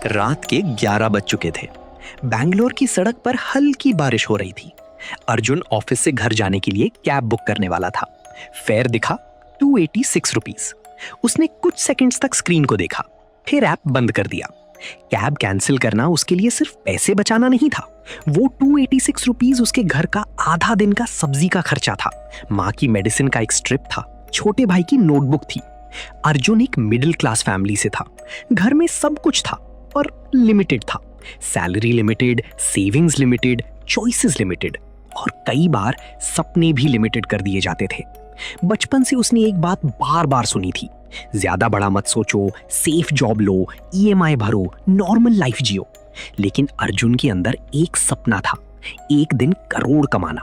रात के 11 बज चुके थे। बैंगलोर की सड़क पर हल्की बारिश हो रही थी। अर्जुन ऑफिस से घर जाने के लिए कैब बुक करने वाला था। फेयर दिखा 286 रुपीस। उसने कुछ सेकंड्स तक स्क्रीन को देखा, फिर ऐप बंद कर दिया। कैब कैंसिल करना उसके लिए सिर्फ पैसे बचाना नहीं था, वो 286 रुपीस उसके घर का आधा दिन का सब्जी का खर्चा था, माँ की मेडिसिन का एक स्ट्रिप था, छोटे भाई की नोटबुक थी। अर्जुन एक मिडिल क्लास फैमिली से था। घर में सब कुछ था और लिमिटेड था। Salary limited, savings limited, choices limited और कई बार सपने भी लिमिटेड कर दिए जाते थे। बचपन से उसने एक बात बार बार सुनी थी, ज्यादा बड़ा मत सोचो, सेफ जॉब लो, ईएमआई भरो, नॉर्मल लाइफ जियो। लेकिन अर्जुन के अंदर एक सपना था, एक दिन करोड़ कमाना।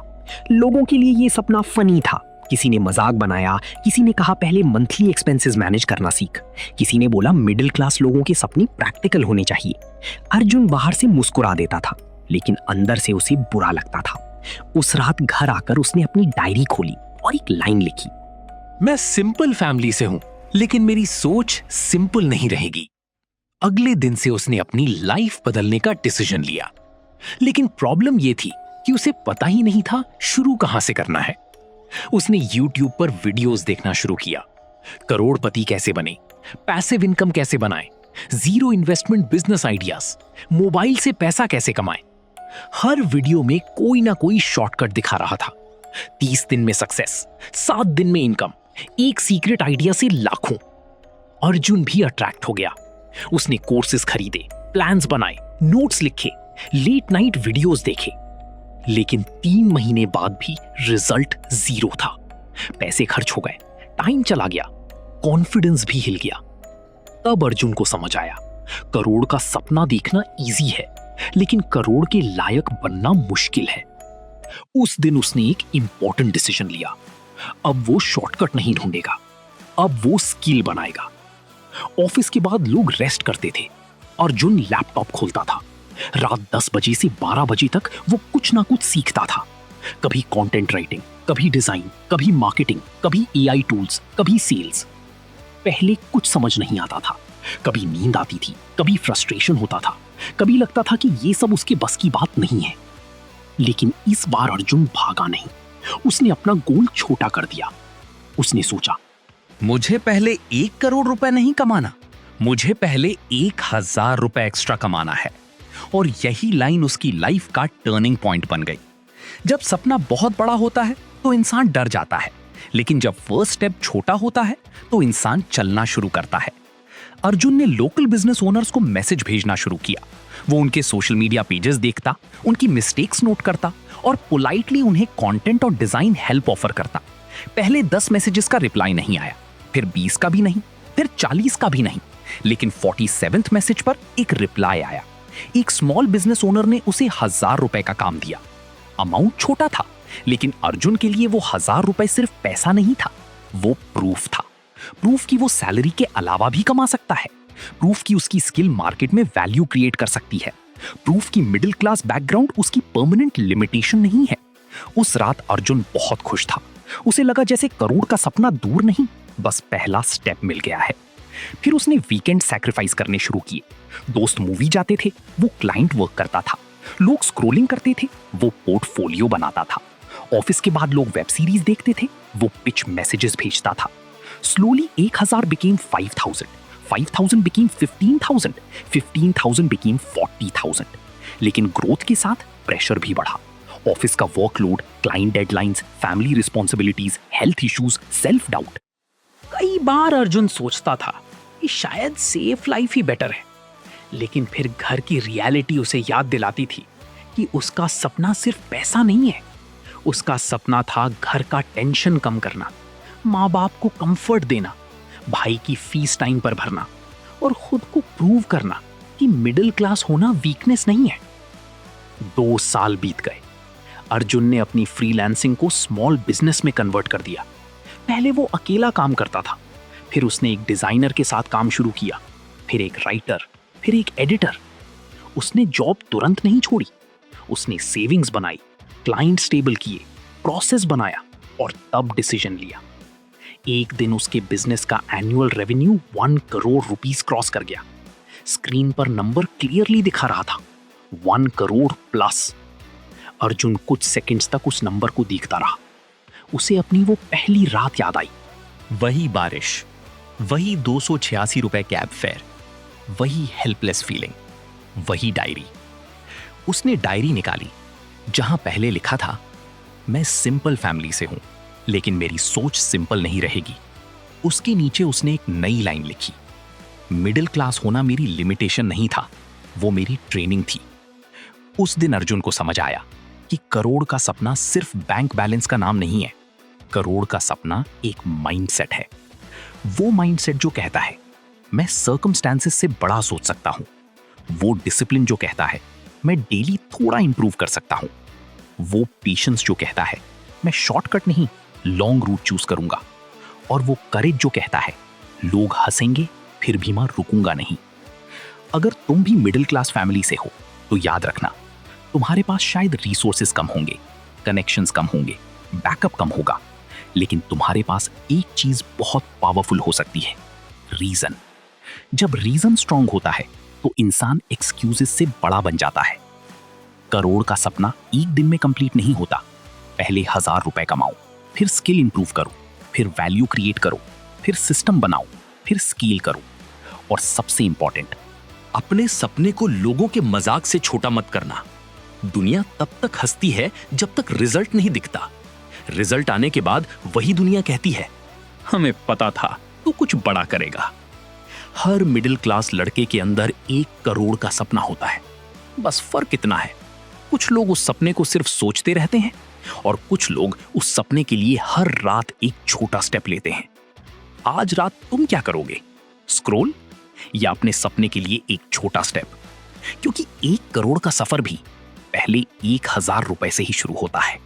लोगों के लिए ये सपना फनी था। किसी ने मजाक बनाया, किसी ने कहा पहले मंथली एक्सपेंसेस मैनेज करना सीख, किसी ने बोला मिडिल क्लास लोगों के सपने प्रैक्टिकल होने चाहिए। अर्जुन बाहर से मुस्कुरा देता था, लेकिन अंदर से उसे बुरा लगता था। उस रात घर आकर उसने अपनी डायरी खोली और एक लाइन लिखी, मैं सिंपल फैमिली से हूं, लेकिन मेरी सोच सिंपल नहीं रहेगी। अगले दिन से उसने अपनी लाइफ बदलने का डिसीजन लिया, लेकिन प्रॉब्लम यह थी कि उसे पता ही नहीं था शुरू कहां से करना है। उसने YouTube पर वीडियोस देखना शुरू किया, करोड़पति कैसे बने, पैसिव इनकम कैसे बनाएं, zero investment business ideas, mobile से पैसा कैसे कमाएं। हर वीडियो में कोई ना कोई शॉर्टकट दिखा रहा था। 30 दिन में सक्सेस, 7 दिन में इनकम, एक सीक्रेट आइडिया से लाखों। अर्जुन भी अट्रैक्ट हो गया। उसने कोर्सेज खरीदे, प्लान्स बनाए, नोट्स लिखे, लेट नाइट वीडियोस देखे, लेकिन 3 महीने बाद भी रिजल्ट जीरो था। पैसे खर्च हो गए, टाइम चला गया, कॉन्फिडेंस भी हिल गया। तब अर्जुन को समझ आया, करोड़ का सपना देखना इजी है, लेकिन करोड़ के लायक बनना मुश्किल है। उस दिन उसने एक इंपॉर्टेंट डिसीजन लिया। अब वो शॉर्टकट नहीं ढूंढेगा, अब वो स्किल बनाएगा। ऑफिस के बाद लोग रेस्ट करते थे, अर्जुन लैपटॉप खोलता था। रात 10 बजे से 12 बजे तक वो कुछ ना कुछ सीखता था। कभी कंटेंट राइटिंग, कभी डिजाइन, कभी मार्केटिंग, कभी एआई टूल्स, कभी सेल्स। पहले कुछ समझ नहीं आता था, कभी नींद आती थी, कभी फ्रस्ट्रेशन होता था, कभी लगता था कि ये सब उसके बस की बात नहीं है। लेकिन इस बार अर्जुन भागा नहीं, उसने अपना गोल छोटा कर दिया। उसने सोचा, मुझे पहले 1 करोड़ रुपए नहीं कमाना, मुझे पहले 1000 रुपए एक्स्ट्रा कमाना है। और यही लाइन उसकी लाइफ का टर्निंग पॉइंट बन गई। जब सपना बहुत बड़ा होता है तो इंसान डर जाता है, लेकिन जब फर्स्ट स्टेप छोटा होता है तो इंसान चलना शुरू करता है। अर्जुन ने लोकल बिजनेस ओनर्स को मैसेज भेजना शुरू किया। वो उनके सोशल मीडिया पेजेस देखता, उनकी मिस्टेक्स नोट करता और पोलाइटली उन्हें कंटेंट और डिजाइन हेल्प ऑफर करता। पहले 10 मैसेजेस का रिप्लाई नहीं आया, फिर 20 का भी नहीं, फिर 40 का भी नहीं, लेकिन 47वें मैसेज पर एक रिप्लाई आया। एक स्मॉल बिजनेस ओनर ने उसे 1000 रुपए का काम दिया। अमाउंट छोटा था, लेकिन अर्जुन के लिए वो 1000 रुपए सिर्फ पैसा नहीं था, वो प्रूफ था। प्रूफ कि वो सैलरी के अलावा भी कमा सकता है, प्रूफ कि उसकी स्किल मार्केट में वैल्यू क्रिएट कर सकती है, प्रूफ कि मिडिल क्लास बैकग्राउंड उसकी परमानेंट लिमिटेशन नहीं है। उस रात अर्जुन बहुत खुश था। उसे लगा जैसे करोड़ का सपना दूर नहीं, बस पहला स्टेप मिल गया है। फिर उसने वीकेंड सैक्रिफाइस करने शुरू किए। दोस्त मूवी जाते थे, वो क्लाइंट वर्क करता था। लोग स्क्रोलिंग करते थे, वो पोर्टफोलियो बनाता था। ऑफिस के बाद लोग वेब सीरीज देखते थे, वो पिच मैसेजेस भेजता था। Slowly 1000 became 5000, 5000 became 15,000, 15,000 became 40,000। लेकिन ग्रोथ के साथ प्रेशर भी बढ़ा। ऑफिस का workload, client deadlines, family responsibilities, health issues, self doubt. कई बार अर्जुन सोचता था कि शायद सेफ लाइफ ही बेटर है, लेकिन फिर घर की रियलिटी उसे याद दिलाती थी कि उसका सपना सिर्फ पैसा नहीं है। उसका सपना था घर का टेंशन कम करना, माँ बाप को कंफर्ट देना, भाई की फीस टाइम पर भरना और खुद को प्रूव करना कि मिडिल क्लास होना वीकनेस नहीं है। 2 साल बीत गए। अर्जुन ने अपनी फ्रीलांसिंग को स्मॉल बिजनेस में कन्वर्ट कर दिया। पहले वो अकेला काम करता था, फिर उसने एक डिजाइनर के साथ काम शुरू किया, फिर एक राइटर, फिर एक एडिटर। उसने जॉब तुरंत नहीं छोड़ी, उसने सेविंग्स बनाई, क्लाइंट्स टेबल किए, प्रोसेस बनाया और तब डिसीजन लिया। एक दिन उसके बिजनेस का annual revenue 1 crore rupees cross कर गया। स्क्रीन पर नंबर क्लियरली दिखा रहा था, 1 करोड़ प्लस। अर्जुन कुछ सेकंड्स तक उस नंबर को देखता रहा। उसे अपनी वो पहली रात याद आई। वही बारिश, वही 286 रुपए कैब फेयर, वही हेल्पलेस फीलिंग, वही डायरी। उसने डायरी निकाली जहां पहले लिखा था, मैं सिंपल फैमिली से हूं लेकिन मेरी सोच सिंपल नहीं रहेगी। उसके नीचे उसने एक नई लाइन लिखी, मिडिल क्लास होना मेरी लिमिटेशन नहीं था, वो मेरी ट्रेनिंग थी। उस दिन अर्जुन को समझ आया कि करोड़ का सपना सिर्फ बैंक बैलेंस का नाम नहीं है। करोड़ का सपना एक माइंडसेट है। वो माइंडसेट जो कहता है मैं सर्कमस्टेंसेस से बड़ा सोच सकता हूं। वो डिसिप्लिन जो कहता है मैं डेली थोड़ा इंप्रूव कर सकता हूं। वो पेशेंस जो कहता है मैं शॉर्टकट नहीं लॉन्ग रूट चूज करूंगा। और वो करेज जो कहता है लोग हंसेंगे फिर भी मैं रुकूंगा नहीं। अगर तुम भी मिडिल क्लास फैमिली से हो तो याद रखना, तुम्हारे पास शायद रिसोर्सेज कम होंगे, कनेक्शंस कम होंगे, बैकअप कम होगा, लेकिन तुम्हारे पास एक चीज बहुत पावरफुल हो सकती है, रीजन। जब रीजन स्ट्रांग होता है तो इंसान एक्सक्यूजेस से बड़ा बन जाता है। करोड़ का सपना एक दिन में कंप्लीट नहीं होता। पहले 1000 रुपए कमाओ, फिर स्किल इंप्रूव करो, फिर वैल्यू क्रिएट करो, फिर सिस्टम बनाओ, फिर स्केल करो। और सबसे इंपॉर्टेंट, अपने सपने को लोगों के मजाक से छोटा मत करना। दुनिया तब तक हंसती है जब तक रिजल्ट नहीं दिखता। रिजल्ट आने के बाद वही दुनिया कहती है, हमें पता था तू कुछ बड़ा करेगा। हर मिडिल क्लास लड़के के अंदर 1 करोड़ का सपना होता है। बस फर्क इतना है, कुछ लोग उस सपने को सिर्फ सोचते रहते हैं और कुछ लोग उस सपने के लिए हर रात एक छोटा स्टेप लेते हैं। आज रात तुम क्या करोगे? स्क्रॉल या अपने सपने के लिए एक छोटा स्टेप? क्योंकि 1 करोड़ का सफर भी पहले 1000 रुपए से ही शुरू होता है।